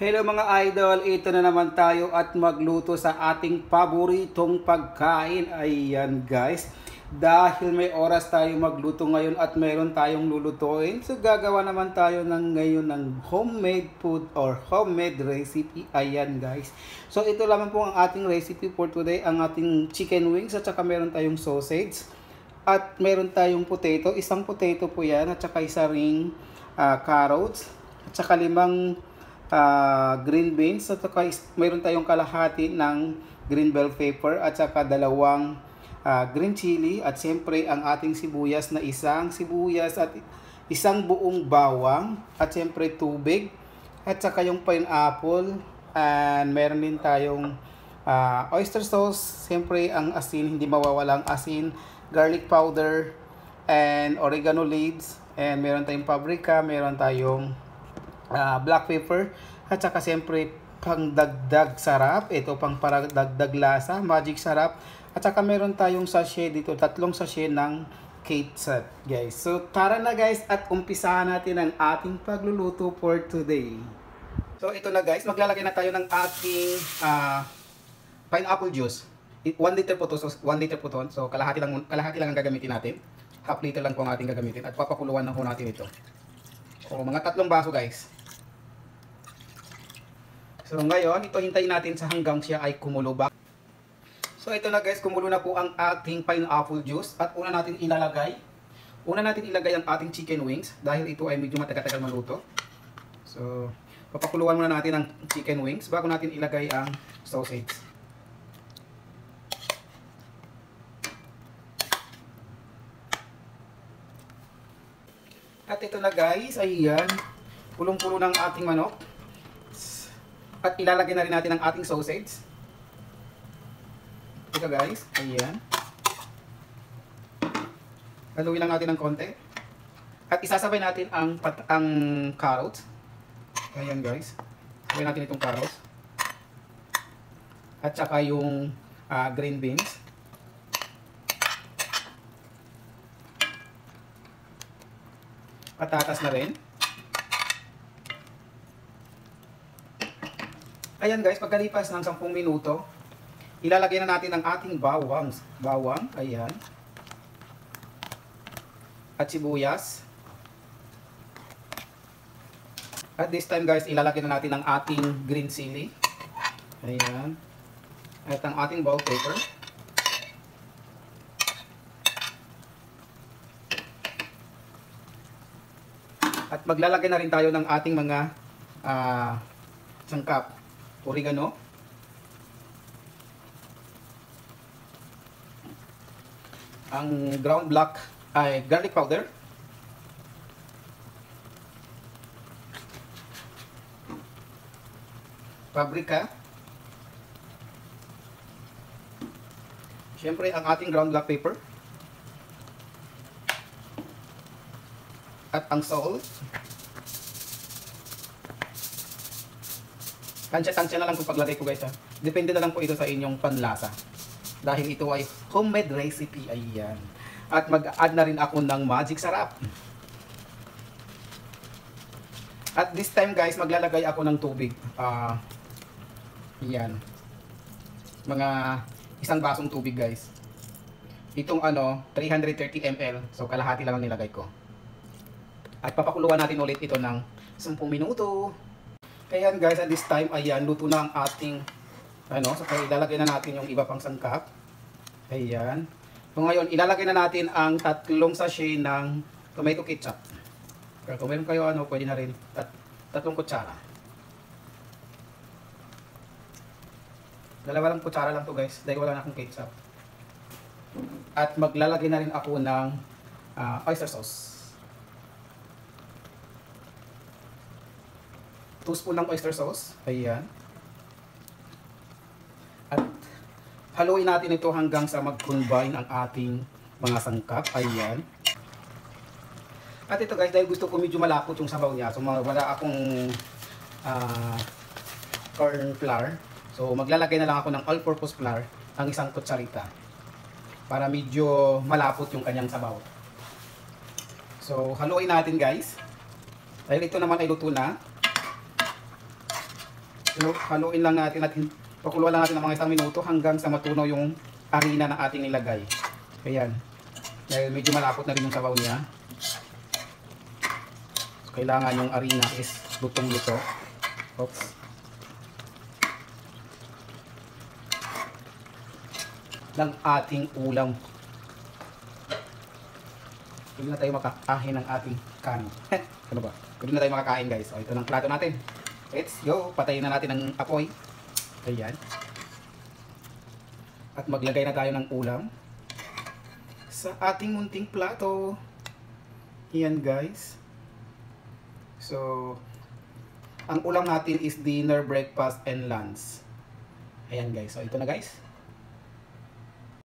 Hello mga idol, ito na naman tayo at magluto sa ating paboritong pagkain. Ayan guys, dahil may oras tayo magluto ngayon at meron tayong lulutuin, so gagawa naman tayo ngayon ng homemade food or homemade recipe. Ayan guys, so ito lamang po ang ating recipe for today, ang ating chicken wings at saka meron tayong sausage at meron tayong potato, isang potato po yan at saka isa ring carrots at saka limang green beans at saka mayroon tayong kalahati ng green bell pepper at saka dalawang green chili at siyempre ang ating sibuyas na isang sibuyas at isang buong bawang at siyempre tubig at saka yung pineapple and meron din tayong oyster sauce, siyempre ang asin, hindi mawawalang asin, garlic powder and oregano leaves and meron tayong paprika, meron tayong black pepper at saka siyempre pangdagdag sarap, ito pang paragdagdag lasa, magic sarap at saka meron tayong sachet dito, tatlong sachet ng ketchup guys. So tara na guys at umpisahan natin ang ating pagluluto for today. So ito na guys, maglalagay na tayo ng ating pineapple juice. 1 liter po to, so 1 liter po to, so kalahati lang ang gagamitin natin, half liter lang po ang ating gagamitin at papakuluan na po natin ito. O mga 3 baso guys. So ngayon, ito hintayin natin sa hanggang siya ay kumulo ba. So ito na guys, kumulo na po ang ating pineapple juice at una natin ilagay ang ating chicken wings dahil ito ay medyo matagal-tagal maluto. So papakuluan muna natin ang chicken wings bago natin ilagay ang sausage. At ito na guys, ayan, pulong-pulo ng ating manok. At ilalagay na rin natin ang ating sausage. Ito guys, ayan. Haluin lang natin ng konti. At isasabay natin ang carrots. Ayan guys. Sabay natin itong carrots. At saka yung green beans. Patatas na rin. Ayan guys, pagkalipas ng 10 minuto, ilalagay na natin ang ating bawang, ayan. At sibuyas. At this time guys, ilalagay na natin ang ating green chili. Ayan. At ang ating bell pepper. At maglalagay na rin tayo ng ating mga sangkap. Oregano. Ang ground black ay garlic powder. Paprika. Siyempre ang ating ground black pepper. At ang salt. Tansya-tansya na lang kung paglagay ko guys ha. Depende na lang po ito sa inyong panlasa. Dahil ito ay homemade recipe. Ayan. At mag-add na rin ako ng magic sarap. At this time guys, maglalagay ako ng tubig. Ayan. Mga isang basong tubig guys. Itong 330 ml. So kalahati lang ang nilagay ko. At papakuluan natin ulit ito ng 10 minuto. Ayan guys, at this time, ayan, luto na ang ating, so ilalagay na natin yung iba pang sangkap. Ayan. So ngayon, ilalagay na natin ang 3 sachet ng tomato ketchup. Kung meron kayo, pwede na rin 3 kutsara. 2 lang kutsara lang to guys, dahil wala na akong ketchup. At maglalagay na rin ako ng oyster sauce. 2 spoon ng oyster sauce. Ayan. At haluin natin ito hanggang sa mag-combine ang ating mga sangkap. Ayan. At ito guys, dahil gusto ko medyo malapot yung sabaw niya. So wala akong corn flour. So maglalagay na lang ako ng all-purpose flour ng 1 kutsarita. Para medyo malapot yung kanyang sabaw. So haluin natin guys. Dahil ito naman ay luto na. So, haluin lang natin at pakuluan lang natin ng mga isang minuto hanggang sa matunaw yung harina na ating nilagay. Ayan. Dahil medyo malapot na rin yung sabaw niya. So, kailangan yung harina is lutong-luto. Oops. Ng ating ulam. Pwede na tayo makakain ng ating kanin. Ano ba? Pwede na tayo makakain guys. O, ito ng plato natin. Let's go. Patayin na natin ang apoy. Ayan. At maglagay na tayo ng ulam sa ating munting plato. Ayan guys. So, ang ulam natin is dinner, breakfast, and lunch. Ayan guys. So, ito na guys.